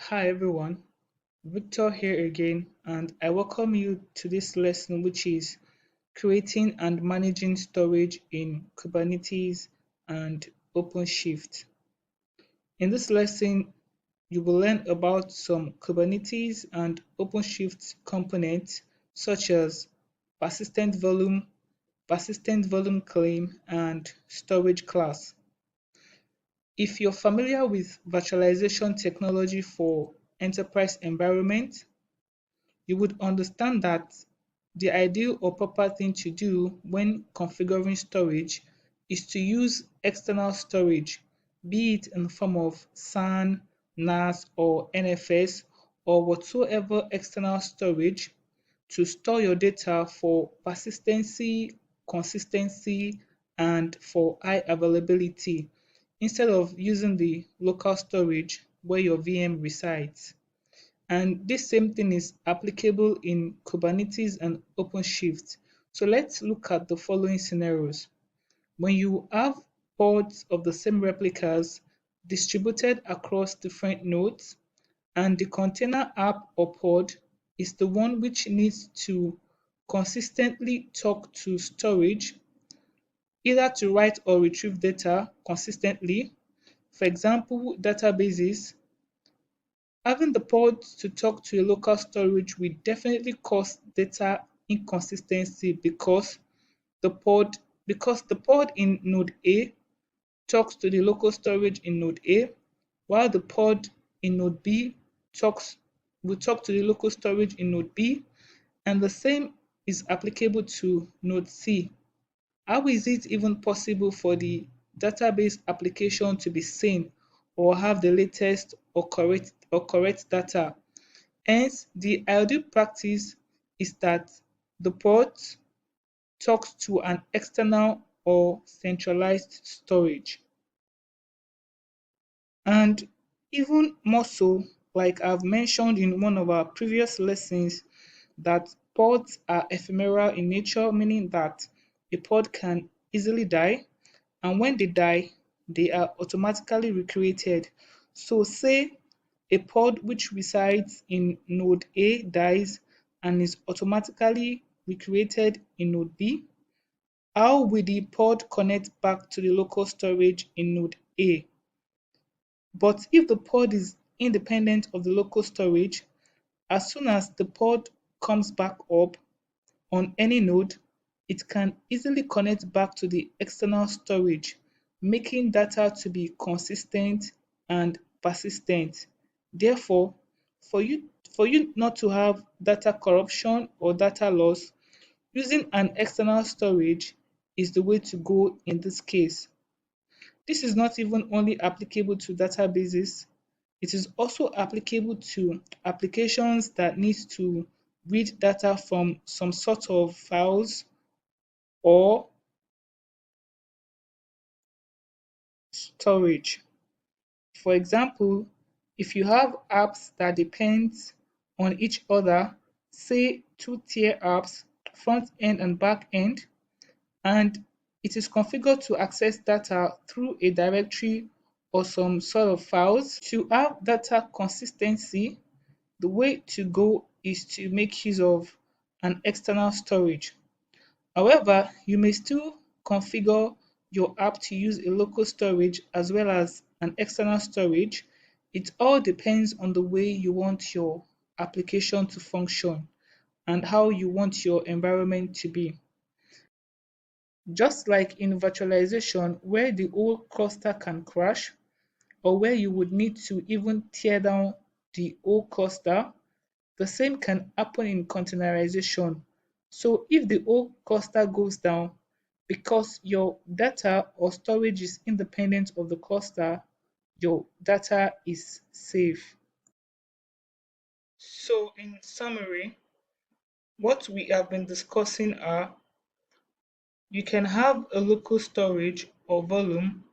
Hi everyone, Victor here again, and I welcome you to this lesson, which is creating and managing storage in Kubernetes and OpenShift. In this lesson, you will learn about some Kubernetes and OpenShift components such as persistent volume, persistent volume claim, and storage class. If you're familiar with virtualization technology for enterprise environment, you would understand that the ideal or proper thing to do when configuring storage is to use external storage, be it in the form of SAN, NAS, or NFS, or whatsoever external storage to store your data for persistency, consistency, and for high availability instead of using the local storage where your VM resides. And this same thing is applicable in Kubernetes and OpenShift. So let's look at the following scenarios. When you have pods of the same replicas distributed across different nodes, and the container app or pod is the one which needs to consistently talk to storage, either to write or retrieve data consistently. For example, databases. Having the pod to talk to a local storage will definitely cause data inconsistency because the pod in node A talks to the local storage in node A, while the pod in node B talks will talk to the local storage in node B, and the same is applicable to node C. How is it even possible for the database application to be seen or have the latest or correct data? Hence, the ideal practice is that the port talks to an external or centralized storage. And even more so, like I've mentioned in one of our previous lessons, that pods are ephemeral in nature, meaning that a pod can easily die, and when they die, they are automatically recreated. So, say a pod which resides in node A dies and is automatically recreated in node B, how will the pod connect back to the local storage in node A? But if the pod is independent of the local storage, as soon as the pod comes back up on any node, it can easily connect back to the external storage, making data to be consistent and persistent. Therefore, for you not to have data corruption or data loss, using an external storage is the way to go in this case. This is not even only applicable to databases, it is also applicable to applications that need to read data from some sort of files or storage. For example, if you have apps that depend on each other, say two-tier apps, front end and back end, and it is configured to access data through a directory or some sort of files. To have data consistency, the way to go is to make use of an external storage. However, you may still configure your app to use a local storage as well as an external storage. It all depends on the way you want your application to function and how you want your environment to be. Just like in virtualization, where the whole cluster can crash, or where you would need to even tear down the whole cluster, the same can happen in containerization. So if the whole cluster goes down because your data or storage is independent of the cluster, your data is safe. So in summary, what we have been discussing are you can have a local storage or volume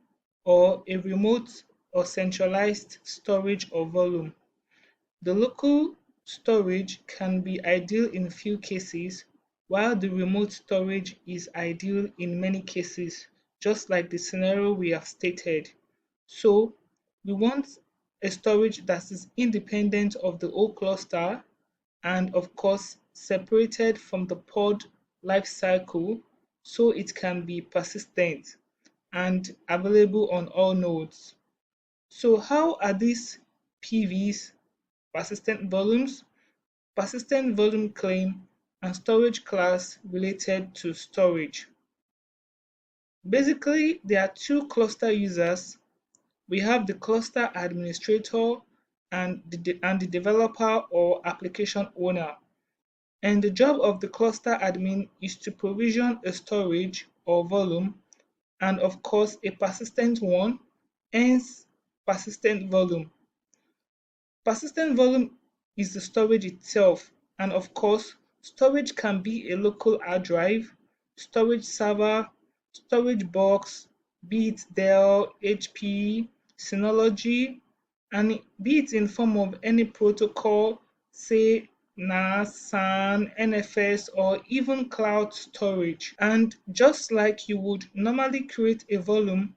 or a remote or centralized storage or volume. The local storage can be ideal in few cases, while the remote storage is ideal in many cases, just like the scenario we have stated. So, we want a storage that is independent of the whole cluster and, of course, separated from the pod life cycle so it can be persistent and available on all nodes. So, how are these PVs, persistent volumes, persistent volume claim, and storage class related to storage? Basically, there are two cluster users. We have the cluster administrator and the developer or application owner. And the job of the cluster admin is to provision a storage or volume and, of course, a persistent one, hence persistent volume. Persistent volume is the storage itself, and of course, storage can be a local hard drive, storage server, storage box, be it Dell, HP, Synology, and be it in form of any protocol, say NAS, SAN, NFS, or even cloud storage. And just like you would normally create a volume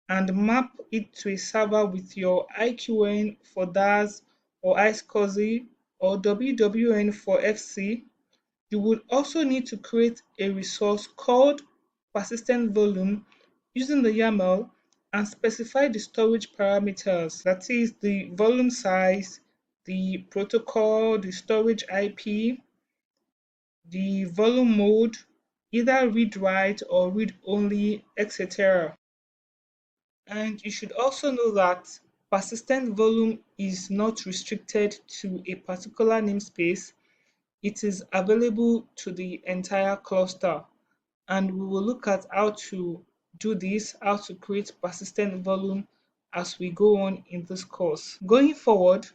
and map it to a server with your IQN for DAS or iSCSI or WWN for FC, you would also need to create a resource called persistent volume using the YAML and specify the storage parameters, that is, the volume size, the protocol, the storage IP, the volume mode, either read write or read only, etc. And you should also know that persistent volume is not restricted to a particular namespace. It is available to the entire cluster. And we will look at how to do this, how to create persistent volume as we go on in this course. Going forward,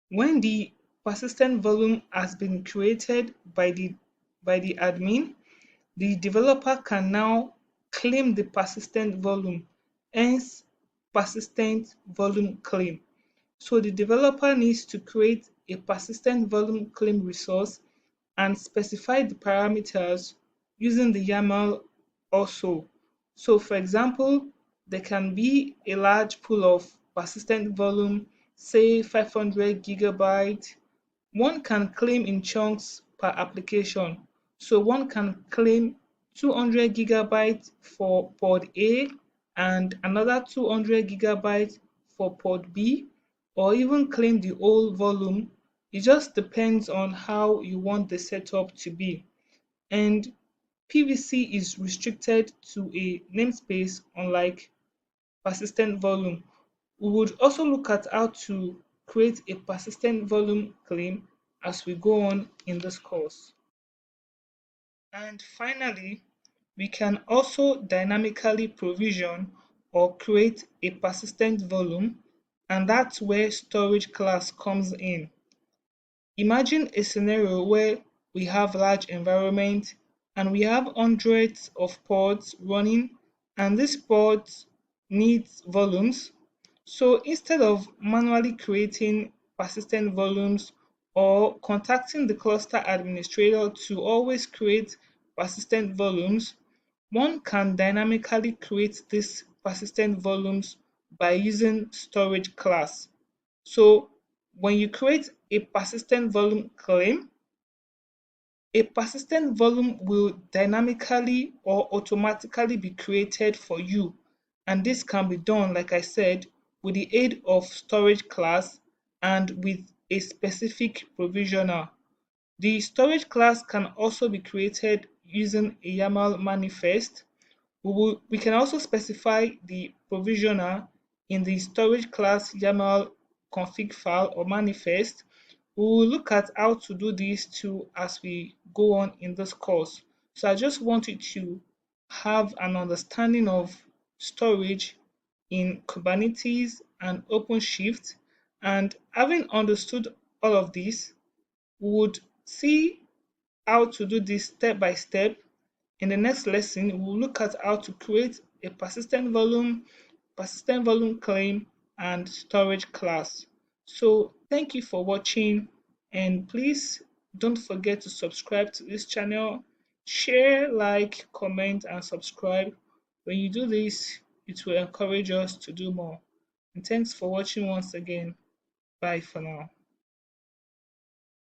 when the persistent volume has been created by the admin, the developer can now claim the persistent volume, hence persistent volume claim. So the developer needs to create a persistent volume claim resource and specify the parameters using the YAML also. So for example, there can be a large pool of persistent volume, say 500 gigabyte. One can claim in chunks per application. So one can claim 200 gigabytes for pod A and another 200 gigabytes for pod B, or even claim the whole volume. It just depends on how you want the setup to be. And PVC is restricted to a namespace, unlike persistent volume. We would also look at how to create a persistent volume claim as we go on in this course. And finally, we can also dynamically provision or create a persistent volume, and that's where storage class comes in. Imagine a scenario where we have large environment and we have hundreds of pods running, and these pods need volumes. So instead of manually creating persistent volumes or contacting the cluster administrator to always create persistent volumes, one can dynamically create these persistent volumes by using storage class. So when you create a persistent volume claim, a persistent volume will dynamically or automatically be created for you. And this can be done, like I said, with the aid of storage class and with a specific provisioner. The storage class can also be created using a YAML manifest. We can also specify the provisioner in the storage class YAML config file or manifest. We will look at how to do this too as we go on in this course. So I just want you to have an understanding of storage in Kubernetes and OpenShift. And having understood all of this, we would see how to do this step by step. In the next lesson, we'll look at how to create a persistent volume claim, and storage class. So thank you for watching, and please don't forget to subscribe to this channel. Share, like, comment, and subscribe. When you do this, it will encourage us to do more. And thanks for watching once again. Bye for now.